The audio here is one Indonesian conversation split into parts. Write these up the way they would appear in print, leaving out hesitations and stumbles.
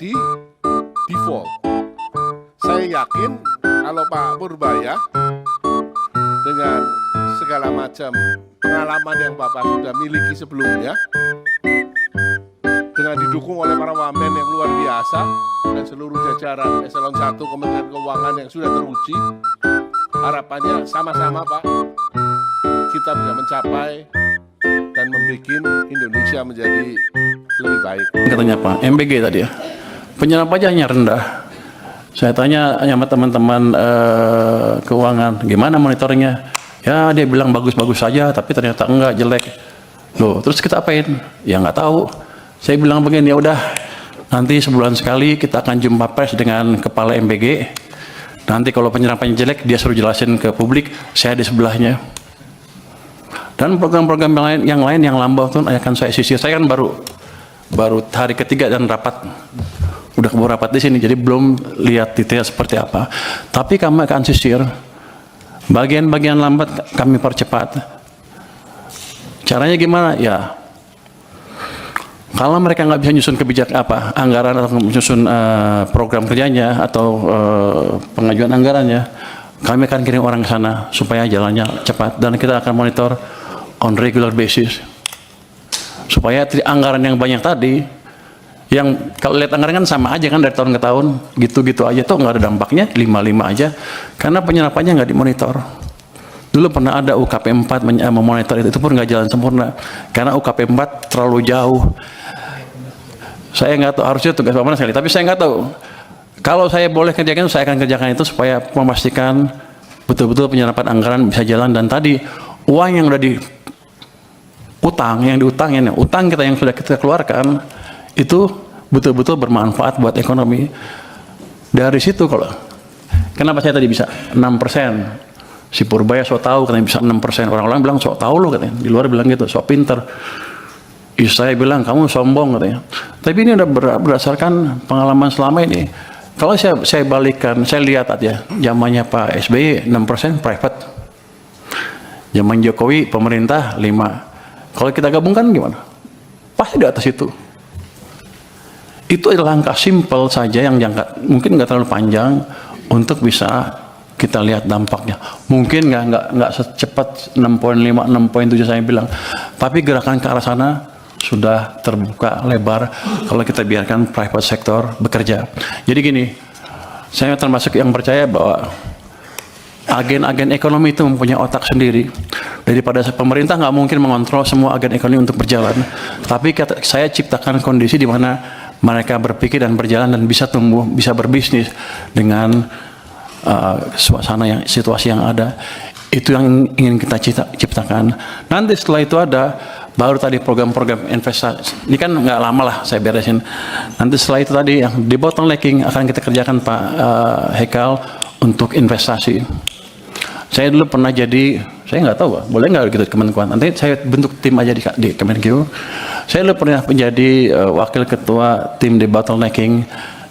di default. Saya yakin kalau Pak Purbaya dengan segala macam pengalaman yang Bapak sudah miliki sebelumnya, dengan didukung oleh para wamen yang luar biasa dan seluruh jajaran Eselon 1 Kementerian Keuangan yang sudah teruji, harapannya sama-sama Pak, kita bisa mencapai dan membuat Indonesia menjadi lebih baik. Katanya Pak, MBG tadi ya, penyerapan pajaknya rendah. Saya tanya sama teman-teman keuangan, gimana monitornya? Ya dia bilang bagus-bagus saja, tapi ternyata enggak, jelek. Loh, terus kita apain? Ya nggak tahu. Saya bilang begini, ya udah, nanti sebulan sekali kita akan jumpa pers dengan kepala MBG. Nanti kalau penyerapannya jelek, dia suruh jelasin ke publik, saya di sebelahnya. Dan program-program yang lain yang lambat itu akan saya sisir. Saya kan baru hari ketiga dan rapat, udah keburu rapat di sini, jadi belum lihat detail seperti apa. Tapi kami akan sisir. Bagian-bagian lambat kami percepat. Caranya gimana? Ya, kalau mereka nggak bisa nyusun anggaran atau menyusun program kerjanya atau pengajuan anggarannya, kami akan kirim orang ke sana supaya jalannya cepat, dan kita akan monitor on regular basis supaya anggaran yang banyak tadi, yang kalau lihat anggaran kan sama aja kan dari tahun ke tahun, gitu-gitu aja tuh nggak ada dampaknya, 55 aja, karena penyerapannya nggak dimonitor. Dulu pernah ada UKP 4 memonitor itu pun nggak jalan sempurna karena UKP 4 terlalu jauh. Saya nggak tahu, harusnya tugas Bapak sekali, tapi saya nggak tahu. Kalau saya boleh kerjakan, saya akan kerjakan itu supaya memastikan betul-betul penyerapan anggaran bisa jalan. Dan tadi uang yang udah utang kita yang sudah kita keluarkan itu betul-betul bermanfaat buat ekonomi. Dari situ kalau kenapa saya tadi bisa 6%? Si Purbaya sok tahu katanya bisa 6%. Orang-orang bilang sok tahu loh katanya. Di luar bilang gitu, sok pinter. Saya bilang kamu sombong katanya. Tapi ini udah berdasarkan pengalaman selama ini. Kalau saya balikkan, saya lihat aja zamannya Pak SBY 6% private. Zaman Jokowi pemerintah 5. Kalau kita gabungkan gimana? Pasti di atas itu. Itu adalah langkah simpel saja yang jangka mungkin nggak terlalu panjang untuk bisa kita lihat dampaknya. Mungkin nggak secepat 6,5, 6,7 saya bilang, tapi gerakan ke arah sana sudah terbuka lebar kalau kita biarkan private sector bekerja. Jadi gini, saya termasuk yang percaya bahwa agen-agen ekonomi itu mempunyai otak sendiri. Daripada pemerintah nggak mungkin mengontrol semua agen ekonomi untuk berjalan, tapi saya ciptakan kondisi di mana mereka berpikir dan berjalan dan bisa tumbuh, bisa berbisnis dengan situasi yang ada. Itu yang ingin kita ciptakan. Nanti setelah itu ada baru tadi program-program investasi. Ini kan nggak lama lah saya beresin. Nanti setelah itu tadi yang di bottlenecking akan kita kerjakan Pak Hekal untuk investasi. Saya dulu pernah jadi, saya nggak tahu boleh nggak gitu Kemenkuan. Nanti saya bentuk tim aja di Kemenkeu. Saya dulu pernah menjadi wakil ketua tim di bottlenecking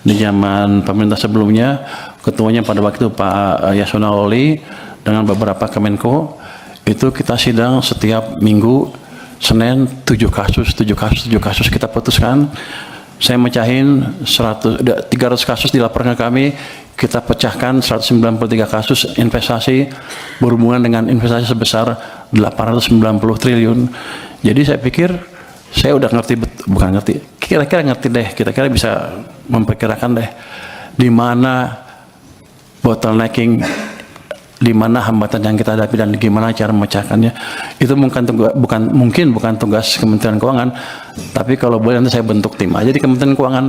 di zaman pemerintah sebelumnya. Ketuanya pada waktu itu Pak Yasona Lawli dengan beberapa Kemenko. Itu kita sidang setiap minggu Senin 7 kasus kita putuskan. Saya mecahin 300 kasus dilaporkan ke kami, kita pecahkan 193 kasus investasi berhubungan dengan investasi sebesar 890 triliun. Jadi saya pikir saya udah ngerti, bukan ngerti, kira-kira ngerti deh, kira-kira bisa memperkirakan deh di mana bottlenecking, di mana hambatan yang kita hadapi dan gimana cara memecahkannya. Itu bukan tugas Kementerian Keuangan, tapi kalau boleh nanti saya bentuk tim aja di Kementerian Keuangan.